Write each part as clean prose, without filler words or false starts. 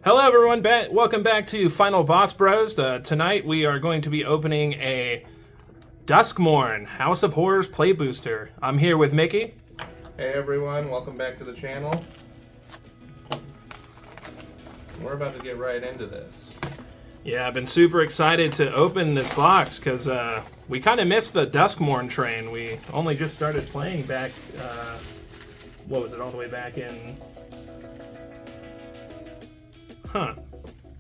Hello everyone, welcome back to Final Boss Bros. Tonight we are going to be opening a Duskmourn House of Horrors Play Booster. I'm here with Mickey. Hey everyone, welcome back to the channel. We're about to get right into this. Yeah, I've been super excited to open this box because we kind of missed the Duskmourn train. We only just started playing back, what was it, all the way back in...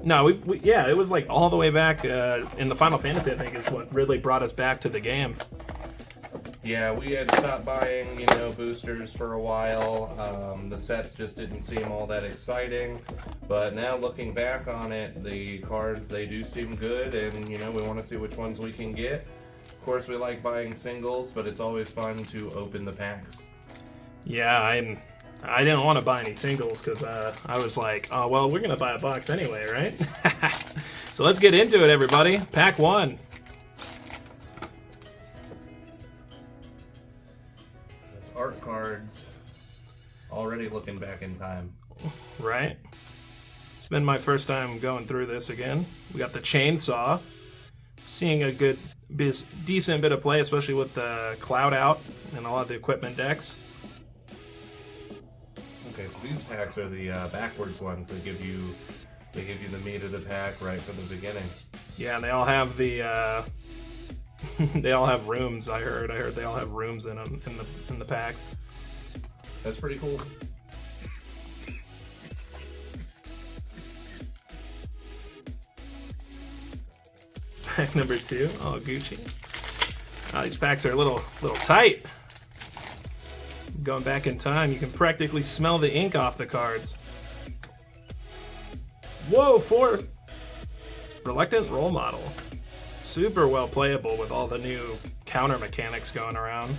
No, yeah, it was like all the way back in the Final Fantasy, I think, is what really brought us back to the game. Yeah, we had stopped buying, boosters for a while. The sets just didn't seem all that exciting. But now looking back on it, the cards, they do seem good, and, we want to see which ones we can get. Of course, we like buying singles, but it's always fun to open the packs. Yeah, I didn't want to buy any singles because I was like, oh, well, we're going to buy a box anyway, right? So let's get into it, everybody. Pack 1. Those art cards, already looking back in time. Right? It's been my first time going through this again. We got the chainsaw. Seeing a decent bit of play, especially with the cloud out and a lot of the equipment decks. Okay, so these packs are the backwards ones that give you the meat of the pack right from the beginning. Yeah, and they all have the they all have rooms. I heard they all have rooms in them in the packs. That's pretty cool. Pack number 2. Oh, Gucci. Oh, these packs are a little tight. Going back in time, you can practically smell the ink off the cards. Whoa, 4 Reluctant Role Model. Super well playable with all the new counter mechanics going around.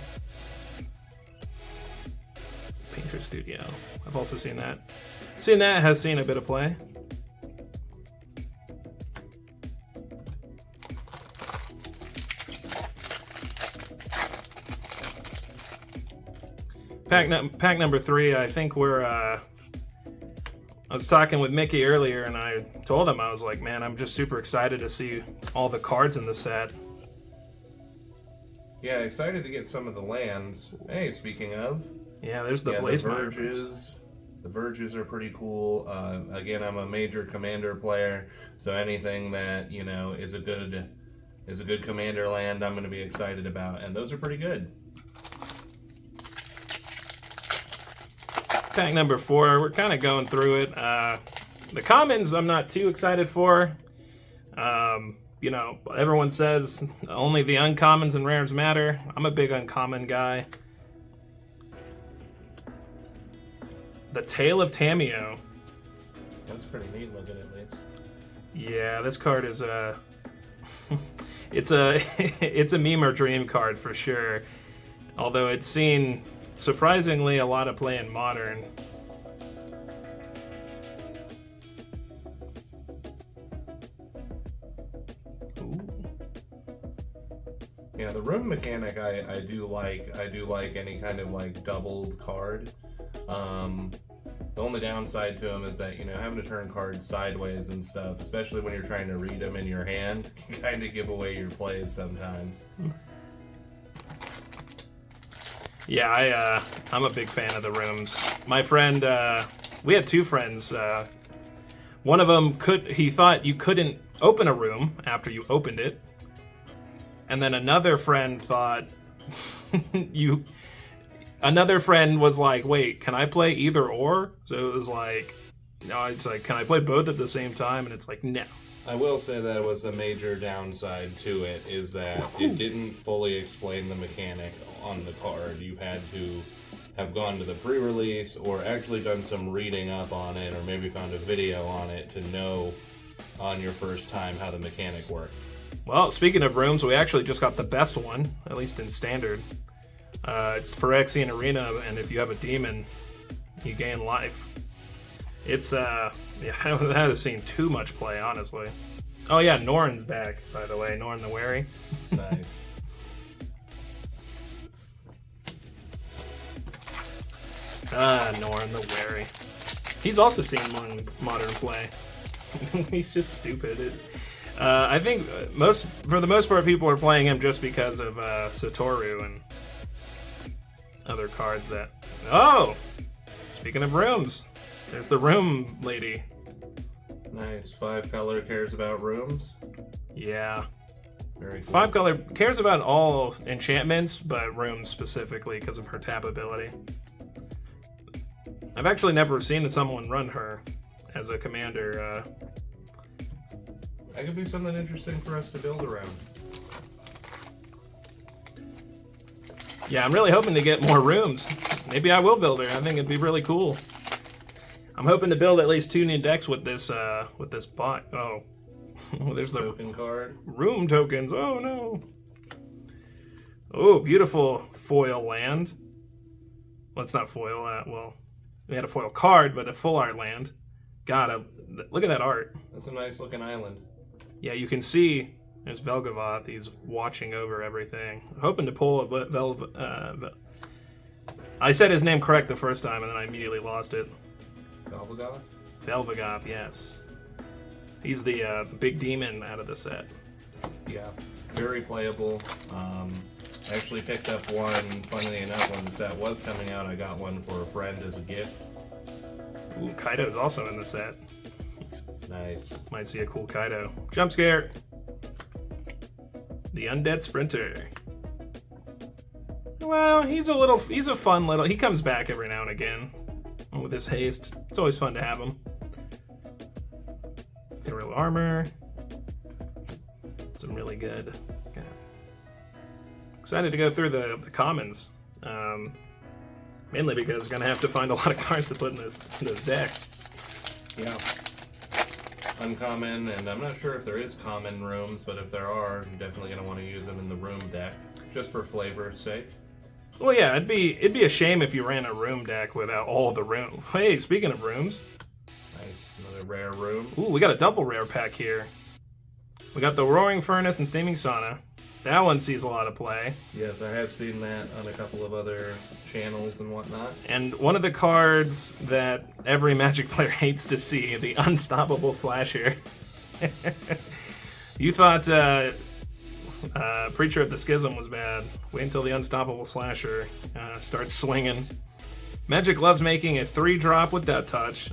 Painter Studio. I've also seen that. Has seen a bit of play. Pack number 3, I think I was talking with Mickey earlier and I told him, I was like, man, I'm just super excited to see all the cards in the set. Yeah, excited to get some of the lands. Hey, speaking of. Yeah, there's the Blaze Verges. The Verges are pretty cool. Again, I'm a major commander player, so anything that, is a good commander land I'm going to be excited about, and those are pretty good. Pack number 4, we're kind of going through it. The commons I'm not too excited for. Everyone says only the uncommons and rares matter. I'm a big uncommon guy. The Tale of Tamio. That's pretty neat looking, at least. Yeah, this card is it's a meme or dream card for sure. Although it's seen surprisingly a lot of play in Modern. Ooh. Yeah, the room mechanic I do like. I do like any kind of like doubled card. The only downside to them is that, having to turn cards sideways and stuff, especially when you're trying to read them in your hand, can kind of give away your plays sometimes. Yeah, I'm a big fan of the rooms. My friend, we had 2 friends. One of them he thought you couldn't open a room after you opened it. And then another friend thought another friend was like, wait, can I play either or? So it was like, no, it's like, can I play both at the same time? And it's like, no. I will say that was a major downside to it, is that it didn't fully explain the mechanic on the card. You had to have gone to the pre-release or actually done some reading up on it, or maybe found a video on it to know on your first time how the mechanic worked. Well, speaking of rooms, we actually just got the best one, at least in Standard. It's Phyrexian Arena, and if you have a demon, you gain life. It's, yeah, that has seen too much play, honestly. Oh yeah, Norn's back, by the way. Norn the Wary. Nice. Norn the Wary. He's also seen Modern play. He's just stupid. I think for the most part, people are playing him just because of Satoru and other cards that. Oh, speaking of rooms, there's the room lady. Nice. 5-color cares about rooms. Yeah. Very cool. 5-color cares about all enchantments, but rooms specifically because of her tap ability. I've actually never seen someone run her as a commander. That could be something interesting for us to build around. Yeah, I'm really hoping to get more rooms. Maybe I will build her. I think it'd be really cool. I'm hoping to build at least 2 new decks with this bot. Oh, there's the Token card. room tokens. Oh no. Oh, beautiful foil land. Well, it's not foil. Well, we had a foil card, but a full art land. God, look at that art. That's a nice looking island. Yeah, you can see there's Velgavoth. He's watching over everything. Hoping to pull a I said his name correct the first time, and then I immediately lost it. Velvagoth? Velvagoth, yes. He's the big demon out of the set. Yeah, very playable. I actually picked up one, funnily enough, when the set was coming out. I got one for a friend as a gift. Ooh, Kaido's also in the set. Nice. Might see a cool Kaido. Jump scare! The Undead Sprinter. Well, he's a fun little, he comes back every now and again with his haste. It's always fun to have him. Ethereal armor. Some really good. Yeah. Excited to go through the commons. Mainly because I'm gonna have to find a lot of cards to put in this deck. Yeah. Uncommon, and I'm not sure if there is common rooms, but if there are, I'm definitely going to want to use them in the room deck, just for flavor's sake. Well, yeah, it'd be a shame if you ran a room deck without all the room. Hey, speaking of rooms. Nice, another rare room. Ooh, we got a double rare pack here. We got the Roaring Furnace and Steaming Sauna. That one sees a lot of play. Yes, I have seen that on a couple of other channels and whatnot. And one of the cards that every Magic player hates to see, the Unstoppable Slasher. You thought Preacher of the Schism was bad. Wait until the Unstoppable Slasher starts swinging. Magic loves making a 3-drop with Death Touch.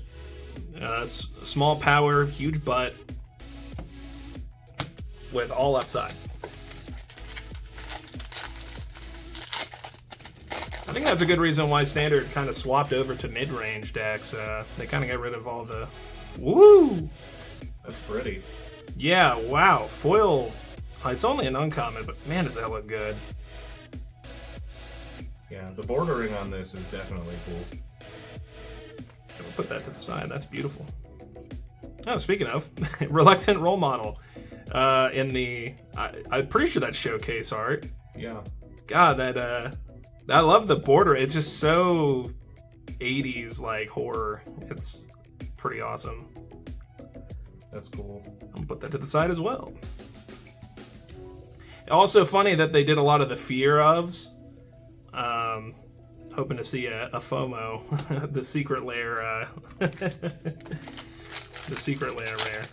Small power, huge butt. With all upside. I think that's a good reason why Standard kind of swapped over to mid-range decks. They kind of got rid of all the... Woo! That's pretty. Yeah, wow. Foil... it's only an uncommon, but man, does that look good. Yeah, the bordering on this is definitely cool. We'll put that to the side. That's beautiful. Oh, speaking of, Reluctant Role Model. In the... I'm pretty sure that's showcase art. Yeah. God, I love the border. It's just so 80s like horror. It's pretty awesome. That's cool. I'm gonna put that to the side as well. Also funny that they did a lot of the fear ofs. Hoping to see a FOMO, the secret lair, the secret lair rare.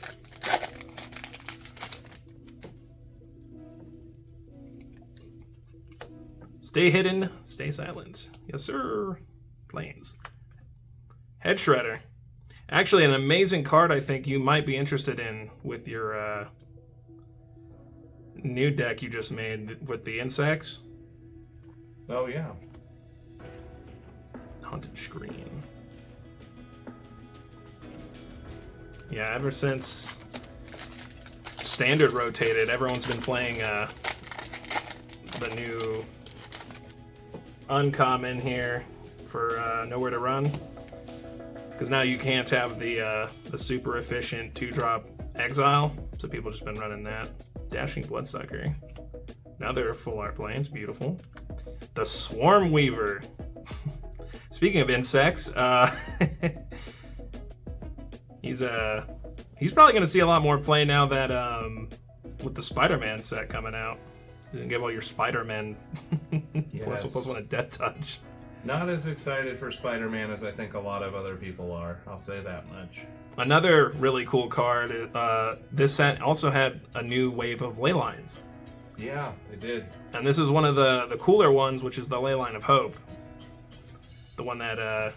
Stay hidden, stay silent. Yes, sir. Planes. Head Shredder. Actually, an amazing card I think you might be interested in with your new deck you just made with the insects. Oh, yeah. Haunted Screen. Yeah, ever since Standard rotated, everyone's been playing the new uncommon here for Nowhere to Run, because now you can't have the super efficient 2-drop exile, so people just been running that. Dashing Bloodsucker. Now they're full art planes, beautiful. The Swarm Weaver. Speaking of insects, he's probably going to see a lot more play now that with the Spider-Man set coming out. You can give all your Spider-Man Yes. plus one a Death Touch. Not as excited for Spider-Man as I think a lot of other people are. I'll say that much. Another really cool card. This set also had a new wave of ley lines. Yeah, it did. And this is one of the cooler ones, which is the Ley Line of Hope. The one that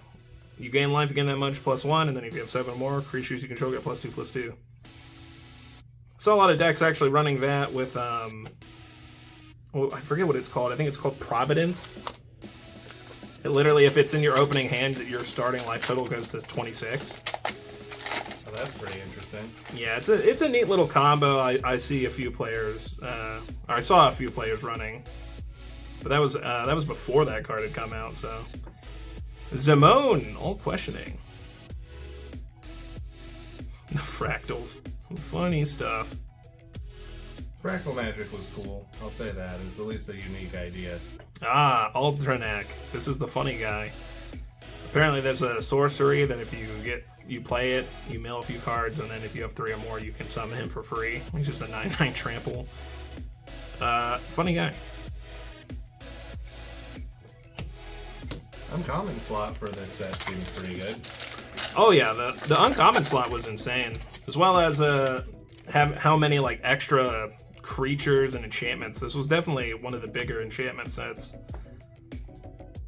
you gain life, you gain that much +1, and then if you have 7 or more creatures you control get +2/+2. Saw a lot of decks actually running that with well, I forget what it's called. I think it's called Providence. It literally, if it's in your opening hand, your starting life total goes to 26. Oh, that's pretty interesting. Yeah, it's a neat little combo. I see a few players, or I saw a few players running, but that was before that card had come out. So, Duskmourn, all questioning. The fractals, funny stuff. Fractal Magic was cool. I'll say that. It was at least a unique idea. Ah, Ultranek. This is the funny guy. Apparently, there's a sorcery that if you play it, you mill a few cards, and then if you have 3 or more, you can summon him for free. He's just a 9/9 trample. Funny guy. Uncommon slot for this set seems pretty good. Oh yeah, the uncommon slot was insane, as well as how many like extra creatures and enchantments. This was definitely one of the bigger enchantment sets.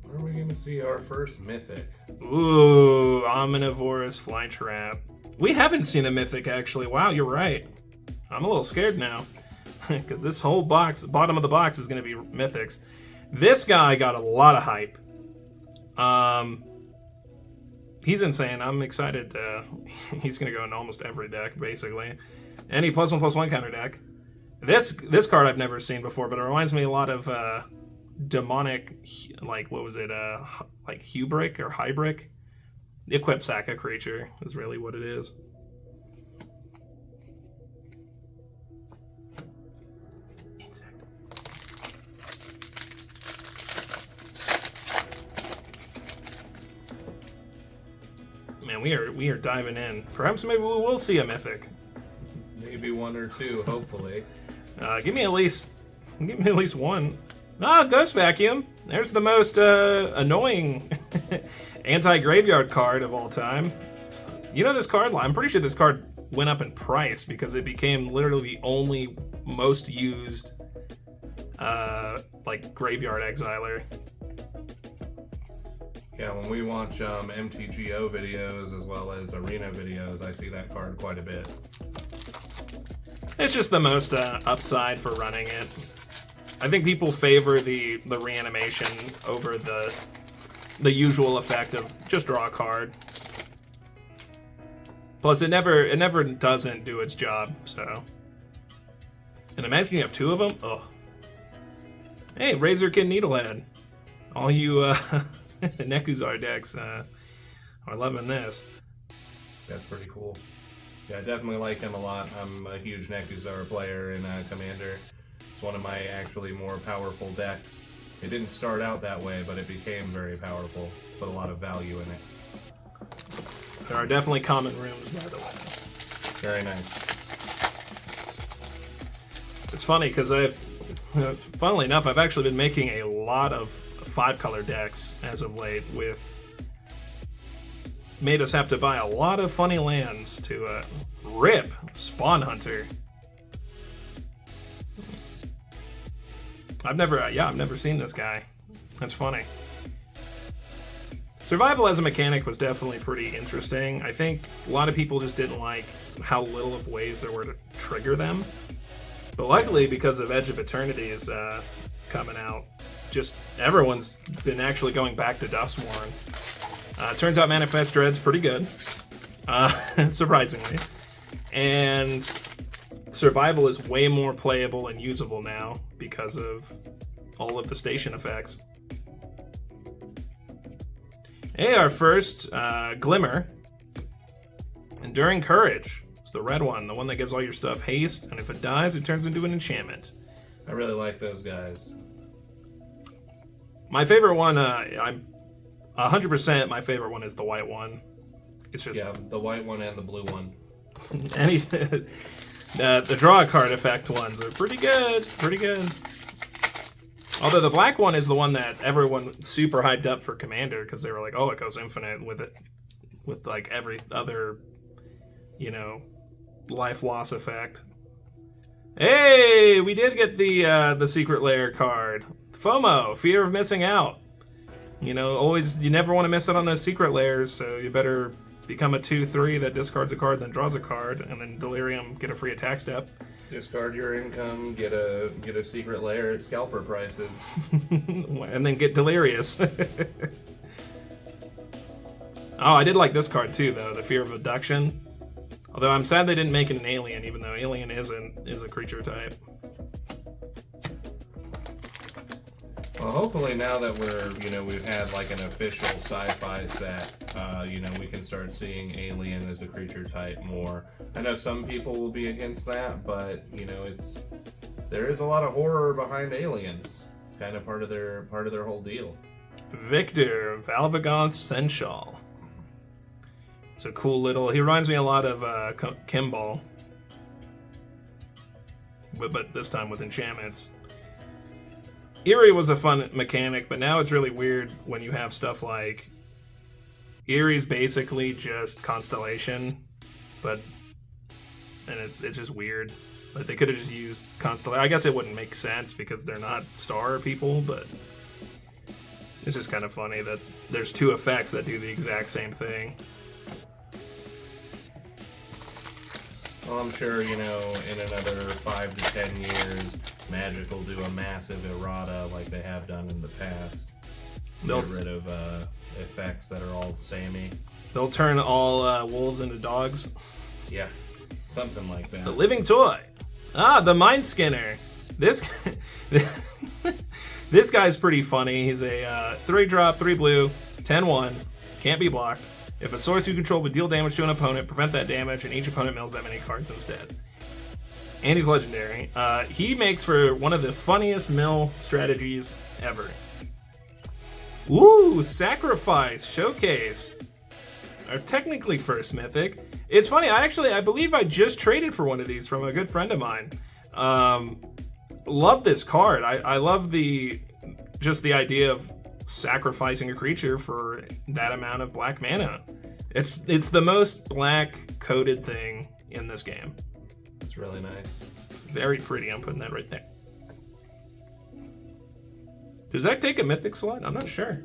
Where are we going to see our first mythic? Ooh, Omnivorous Flytrap. We haven't seen a mythic actually. Wow, you're right. I'm a little scared now because this whole box, bottom of the box, is going to be mythics. This guy got a lot of hype. He's insane. I'm excited. He's going to go in almost every deck, basically. Any +1/+1 counter deck. This card I've never seen before, but it reminds me a lot of demonic, like, what was it? Like Hubrick or Hybrick? Equip sack a creature is really what it is. Man, we are diving in. Perhaps maybe we will see a mythic. Maybe 1 or 2, hopefully. Give me at least one. Ah, Ghost Vacuum. There's the most annoying anti-graveyard card of all time. You know this card? I'm pretty sure this card went up in price because it became literally the only most used like graveyard exiler. Yeah, when we watch MTGO videos as well as arena videos, I see that card quite a bit. It's just the most upside for running it. I think people favor the reanimation over the usual effect of just draw a card. Plus, it never doesn't do its job. So, and imagine you have 2 of them. Oh, hey, Razorkin Needlehead. All you Nekuzar decks are loving this. That's pretty cool. Yeah, I definitely like him a lot. I'm a huge Nekuzar player in Commander. It's one of my actually more powerful decks. It didn't start out that way, but it became very powerful. Put a lot of value in it. There are definitely common rooms, by the way. Very nice. It's funny because funnily enough, I've actually been making a lot of 5-color decks as of late, with made us have to buy a lot of funny lands to rip Spawn Hunter. I've never seen this guy. That's funny. Survival as a mechanic was definitely pretty interesting. I think a lot of people just didn't like how little of ways there were to trigger them. But luckily, because of Edge of Eternity is coming out, just everyone's been actually going back to Duskmourn. Turns out Manifest Dread's pretty good, surprisingly. And Survival is way more playable and usable now because of all of the station effects. Hey, our first Glimmer. Enduring Courage. It's the red one, the one that gives all your stuff haste, and if it dies, it turns into an enchantment. I really like those guys. My favorite one, I'm 100% my favorite one is the white one. It's just... Yeah, the white one and the blue one. The draw card effect ones are pretty good. Pretty good. Although the black one is the one that everyone super hyped up for Commander because they were like, oh, it goes infinite with it. With like every other you know, life loss effect. Hey, we did get the secret lair card. FOMO, fear of missing out. You know, you never want to miss out on those secret lairs, so you better become a 2/3 that discards a card, then draws a card, and then Delirium, get a free attack step. Discard your income, get a secret lair at scalper prices. And then get Delirious. Oh, I did like this card too, though, the Fear of Abduction. Although I'm sad they didn't make it an alien, even though alien is a creature type. Well, hopefully now that we've had like an official sci-fi set, we can start seeing alien as a creature type more. I know some people will be against that, but there is a lot of horror behind aliens. It's kind of part of their whole deal. Victor, Valvagon's Sensual. It's a cool little. He reminds me a lot of Kimball, but this time with enchantments. Eerie was a fun mechanic, but now it's really weird when you have stuff like Eerie's basically just Constellation, and it's just weird. Like they could have just used Constellation. I guess it wouldn't make sense because they're not star people, but it's just kind of funny that there's two effects that do the exact same thing. Well, I'm sure, in another 5 to 10 years, Magic will do a massive errata like they have done in the past. Get rid of effects that are all samey. They'll turn all wolves into dogs. Yeah, something like that. The living toy. The Mind Skinner. This this guy's pretty funny. He's a 3-drop, 3 blue, 10/1, can't be blocked. If a source you control would deal damage to an opponent, prevent that damage, and each opponent mills that many cards instead. And he's legendary. He makes for one of the funniest mill strategies ever. Ooh, Sacrifice Showcase. Or technically first mythic. It's funny, I believe I just traded for one of these from a good friend of mine. Love this card. I love the idea of sacrificing a creature for that amount of black mana. It's the most black coded thing in this game. It's really nice. Very pretty. I'm putting that right there. Does that take a mythic slot? I'm not sure.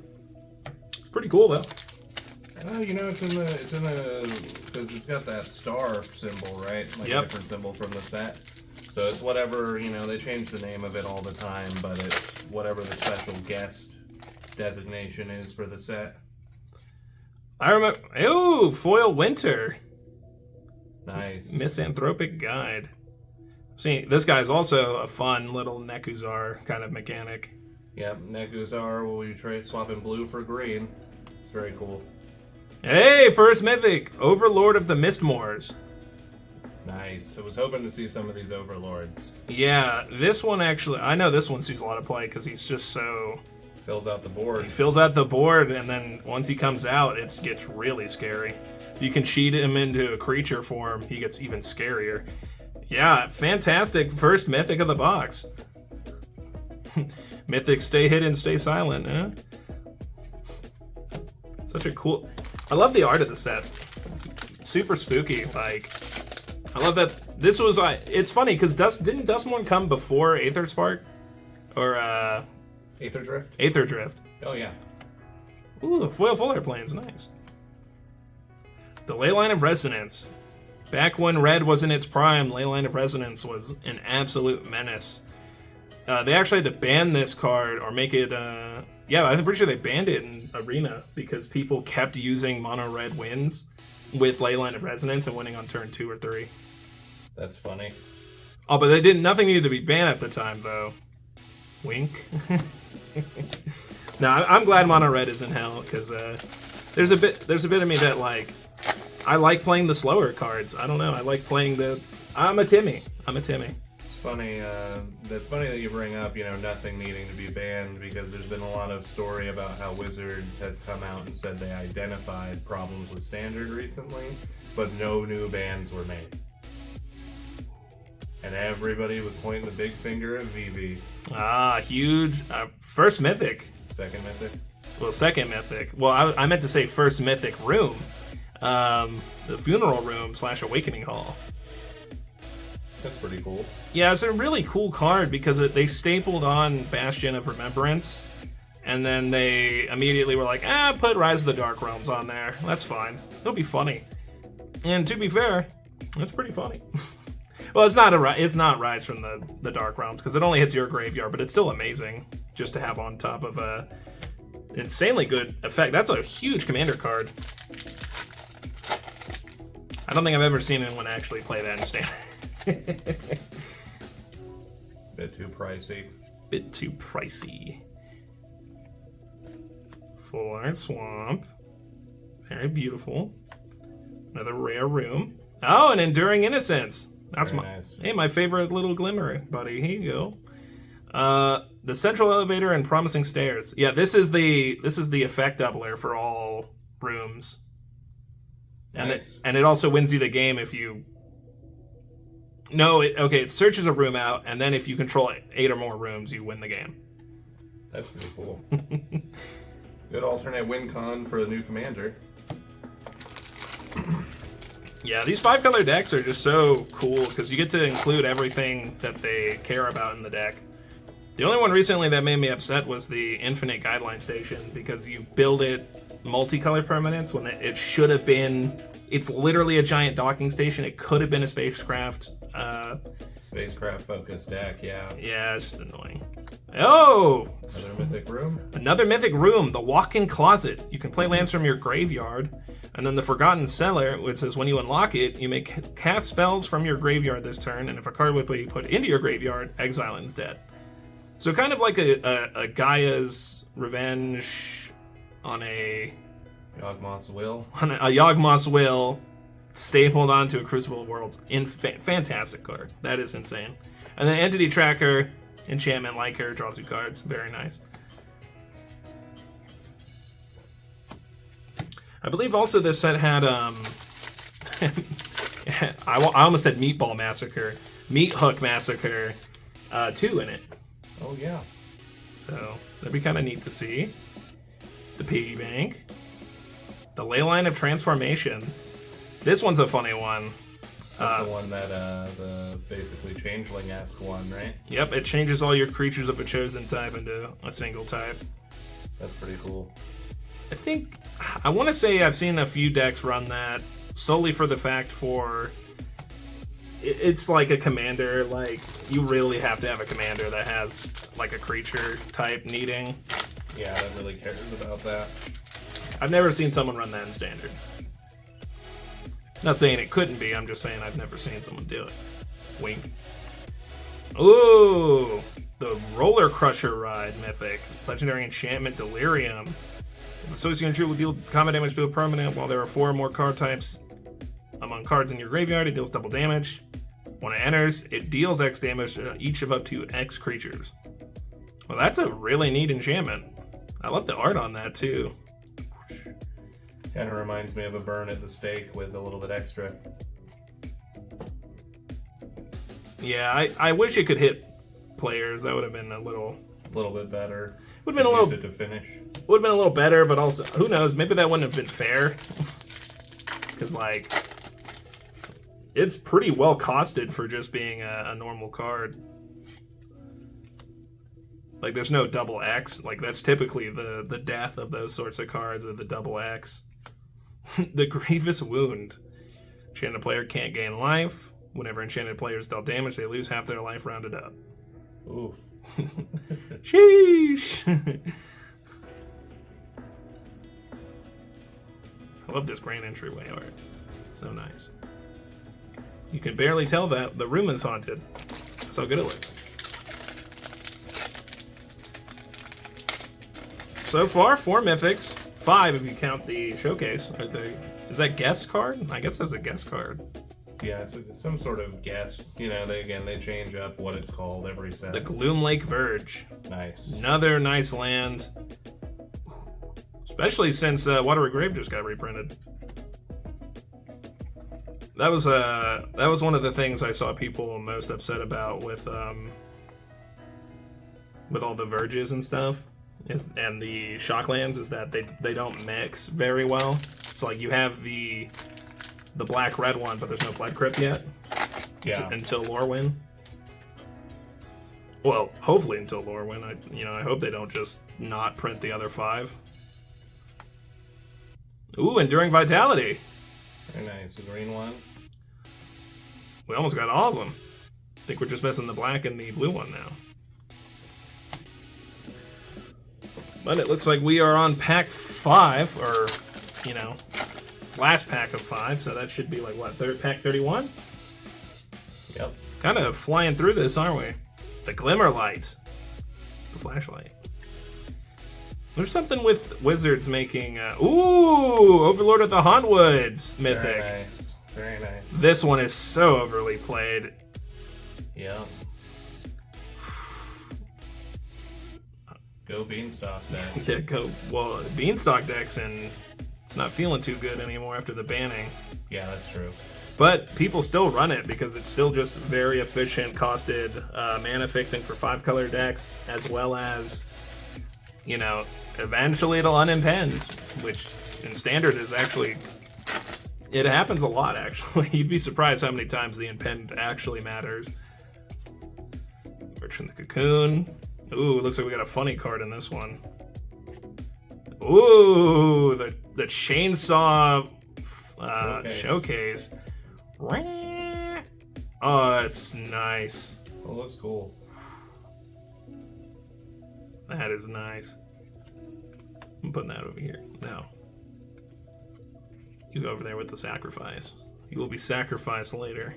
It's pretty cool though. It's in the because it's got that star symbol, right? Like a different symbol from the set. So it's whatever, they change the name of it all the time, but it's whatever the special guest designation is for the set. I remember. Ooh, Foil Winter. Nice. Misanthropic Guide. See, this guy's also a fun little Nekuzar kind of mechanic. Yep, Nekuzar will you trade swapping blue for green. It's very cool. Hey, first mythic, Overlord of the Mistmoors. Nice. I was hoping to see some of these Overlords. Yeah, this one actually, I know this one sees a lot of play because he's just so... Fills out the board. He fills out the board, and then once he comes out, it gets really scary. If you can cheat him into a creature form, he gets even scarier. Yeah, fantastic first mythic of the box. Mythic, stay hidden, stay silent, huh? Such a cool... I love the art of the set. It's super spooky. Like, I love that this was... It's funny, because didn't Duskmourn come before Aether Spark? Or, Aether Drift? Aether Drift. Oh, yeah. Ooh, the foil full art plane's nice. The Leyline of Resonance. Back when Red was in its prime, Leyline of Resonance was an absolute menace. They actually had to ban this card or make it... yeah, I'm pretty sure they banned it in Arena because people kept using mono red wins with Leyline of Resonance and winning on turn 2 or 3. That's funny. Oh, but they didn't. Nothing needed to be banned at the time, though. Wink. No, I'm glad mono red is in hell because there's a bit of me that I like playing the slower cards. I don't know. I like playing the. I'm a Timmy. It's funny. That's funny that you bring up, nothing needing to be banned because there's been a lot of story about how Wizards has come out and said they identified problems with Standard recently, but no new bans were made. And everybody was pointing the big finger at VV. Huge. First mythic. Second mythic. Well, second mythic. Well, I meant to say first mythic room. The Funeral Room / Awakening Hall. That's pretty cool. Yeah, it's a really cool card because they stapled on Bastion of Remembrance, and then they immediately were like, put Rise of the Dark Realms on there. That's fine. It'll be funny. And to be fair, it's pretty funny. Well, it's not Rise from the Dark Realms because it only hits your graveyard, but it's still amazing just to have on top of a insanely good effect. That's a huge commander card. I don't think I've ever seen anyone actually play that in Standard. Bit too pricey. Bit too pricey. Full Art Swamp. Very beautiful. Another rare room. Oh, an Enduring Innocence. That's nice. Hey, my favorite little glimmer, buddy. Here you go. The Central Elevator and Promising Stairs. Yeah, this is the effect doubler for all rooms. And nice. it also wins you the game if you. No, it searches a room out, and then if you control 8 or more rooms, you win the game. That's pretty cool. Good alternate win con for a new commander. Yeah, these 5-color decks are just so cool because you get to include everything that they care about in the deck. The only one recently that made me upset was the Infinite Guideline Station because you build it multicolor permanents when it should have been. It's literally a giant docking station. It could have been a spacecraft. Spacecraft-focused deck, yeah. Yeah, it's just annoying. Oh! Another mythic room? Another mythic room, the Walk-in Closet. You can play lands from your graveyard. And then the Forgotten Cellar, which says when you unlock it, you may cast spells from your graveyard this turn, and if a card would be put into your graveyard, exile it instead. So kind of like a Gaia's Revenge on a... Yawgmoth's Will. On a Yawgmoth's Will stapled onto a Crucible of Worlds. Fantastic card. That is insane. And then Entity Tracker, enchantment like her, draw 2 cards. Very nice. I believe also this set had I almost said Meatball Massacre, Meat Hook Massacre 2 in it. Oh yeah. So that'd be kind of neat to see. The Piggy Bank. The Leyline of Transformation. This one's a funny one. That's the one that, the basically Changeling-esque one, right? Yep, it changes all your creatures of a chosen type into a single type. That's pretty cool. I want to say I've seen a few decks run that solely for the fact it's like a commander, like you really have to have a commander that has like a creature type needing. Yeah, that really cares about that. I've never seen someone run that in Standard. Not saying it couldn't be, I'm just saying I've never seen someone do it. Wink. Ooh, the Roller Crusher Ride Mythic. Legendary Enchantment Delirium. If associated creature will deal combat damage to a permanent while there are 4 or more card types among cards in your graveyard, it deals double damage. When it enters, it deals X damage to each of up to X creatures. Well, that's a really neat enchantment. I love the art on that too. Kind of reminds me of a burn at the stake with a little bit extra. Yeah, I wish it could hit players. That would have been a little bit better. Would have been a little. Use it to finish. Would have been a little better, but also who knows? Maybe that wouldn't have been fair. Because like, it's pretty well costed for just being a normal card. Like, there's no double X. Like, that's typically the death of those sorts of cards, are the double X. The Grievous Wound. Enchanted player can't gain life. Whenever enchanted players dealt damage, they lose half their life rounded up. Oof. Sheesh. I love this grand entryway art. So nice. You can barely tell that the room is haunted. That's how good it looks. So far, 4 mythics. 5 if you count the showcase. Is that guest card? I guess there's a guest card. Yeah, it's some sort of guest. You know, they change up what it's called every set. The Gloomlake Verge. Nice. Another nice land. Especially since Watery Grave just got reprinted. That was one of the things I saw people most upset about with all the verges and stuff, and the shocklands, is that they don't mix very well. like you have the black-red one, but there's no Blood Crypt yet. Yeah. Until Lorwyn. Well, hopefully until Lorwyn. I hope they don't just not print the other 5. Ooh, Enduring Vitality. Very nice. The green one. We almost got all of them. I think we're just missing the black and the blue one now. But it looks like we are on pack 5, or, last pack of 5, so that should be like, what, pack 31? Yep. Kind of flying through this, aren't we? The Glimmer Light. The flashlight. There's something with Wizards making... ooh! Overlord of the Hauntwoods Mythic. Very nice. Very nice. This one is so overly played. Yep. Go Beanstalk deck. Yeah, go. Well, Beanstalk decks, and it's not feeling too good anymore after the banning. Yeah, that's true. But people still run it because it's still just very efficient, costed mana fixing for 5-color decks, as well as, eventually it'll unimpend, which in Standard is actually... It happens a lot, actually. You'd be surprised how many times the impend actually matters. Merchant the Cocoon. Ooh, looks like we got a funny card in this one. Ooh, the Chainsaw showcase. Oh, it's nice. Oh, it looks cool. That is nice. I'm putting that over here. No. You go over there with the sacrifice. You will be sacrificed later.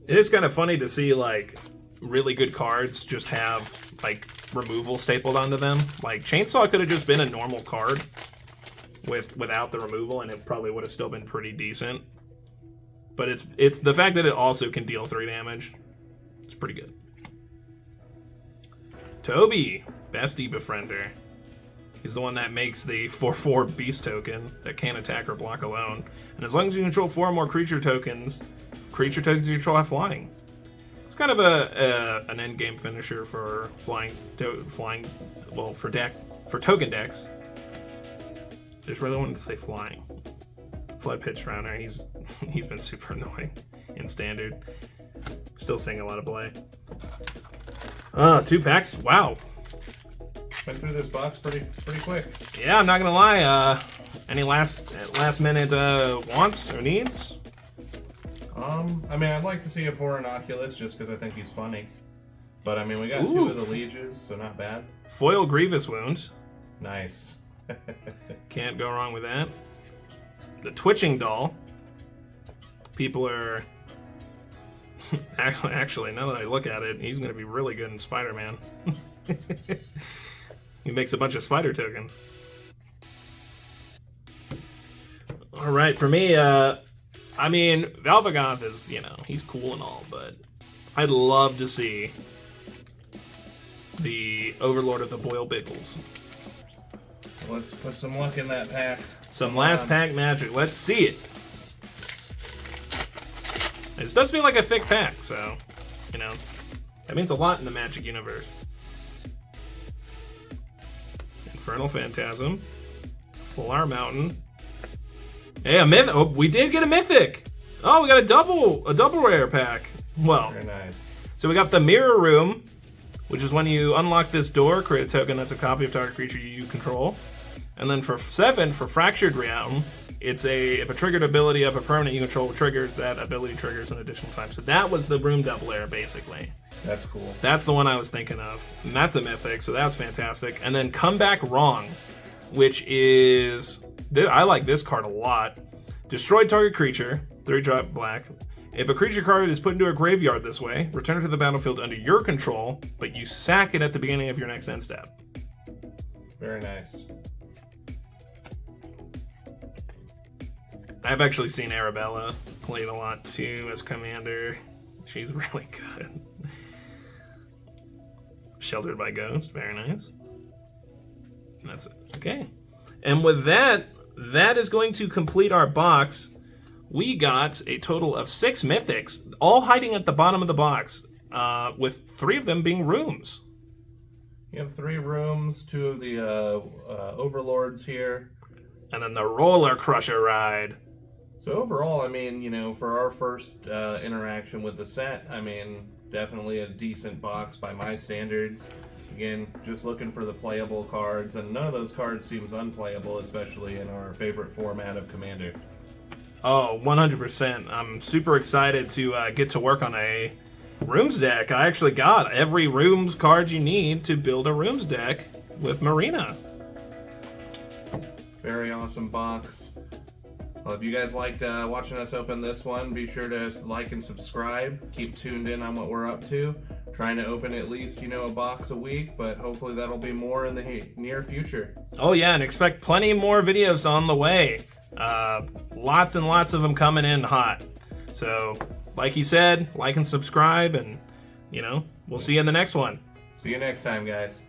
It is kind of funny to see, like, really good cards just have, like, removal stapled onto them. Like, Chainsaw could have just been a normal card without the removal, and it probably would have still been pretty decent. But it's the fact that it also can deal 3 damage. It's pretty good. Toby, Bestie Befriender. He's the one that makes the 4/4 beast token that can't attack or block alone. And as long as you control 4 or more creature tokens you control have flying. It's kind of an end game finisher for flying. Well, for token decks. Just really wanted to say flying. Flood Pitch Runner. He's been super annoying in Standard. Still seeing a lot of play. 2 packs. Wow. Went through this box pretty quick. Yeah, I'm not gonna lie. Any last minute wants or needs? I mean, I'd like to see a poor Inoculus just because I think he's funny. But I mean, we got 2 of the Lieges, so not bad. Foil Grievous Wound. Nice. Can't go wrong with that. The Twitching Doll. People are... Actually, now that I look at it, he's going to be really good in Spider-Man. He makes a bunch of spider tokens. Alright, for me, I mean, Valvagoth is, he's cool and all, but I'd love to see the Overlord of the Boil Bickles. Let's put some luck in that pack. Some last pack magic. Let's see it. This does feel like a thick pack, so, that means a lot in the Magic universe. Infernal Phantasm. Polar Mountain. Hey, a mythic. Oh, we did get a mythic. Oh, we got a double rare pack. Well, very nice. So we got the Mirror Room, which is when you unlock this door, create a token that's a copy of target creature you control. And then for 7, for Fractured Realm, it's if a triggered ability of a permanent you control triggers, that ability triggers an additional time. So that was the room doubler, basically. That's cool. That's the one I was thinking of. And that's a mythic, so that's fantastic. And then Come Back Wrong, which is... I like this card a lot. Destroy target creature, 3-drop black. If a creature card is put into a graveyard this way, return it to the battlefield under your control, but you sack it at the beginning of your next end step. Very nice. I've actually seen Arabella played a lot too as commander. She's really good. Sheltered by Ghost, very nice. And that's it. Okay. And with that is going to complete our box. We got a total of 6 mythics, all hiding at the bottom of the box, with 3 of them being rooms. You have 3 rooms, 2 of the overlords here. And then the roller crusher ride. So overall, I mean, you know, for our first interaction with the set, I mean, definitely a decent box by my standards. Again, just looking for the playable cards, and none of those cards seems unplayable, especially in our favorite format of Commander. Oh, 100%. I'm super excited to get to work on a Rooms deck. I actually got every Rooms card you need to build a Rooms deck with Marina. Very awesome box. Well, if you guys liked watching us open this one, be sure to like and subscribe. Keep tuned in on what we're up to. Trying to open at least, you know, a box a week, but hopefully that'll be more in the near future. Oh yeah, and expect plenty more videos on the way. Lots and lots of them coming in hot. So, like he said, like and subscribe, and, you know, we'll see you in the next one. See you next time, guys.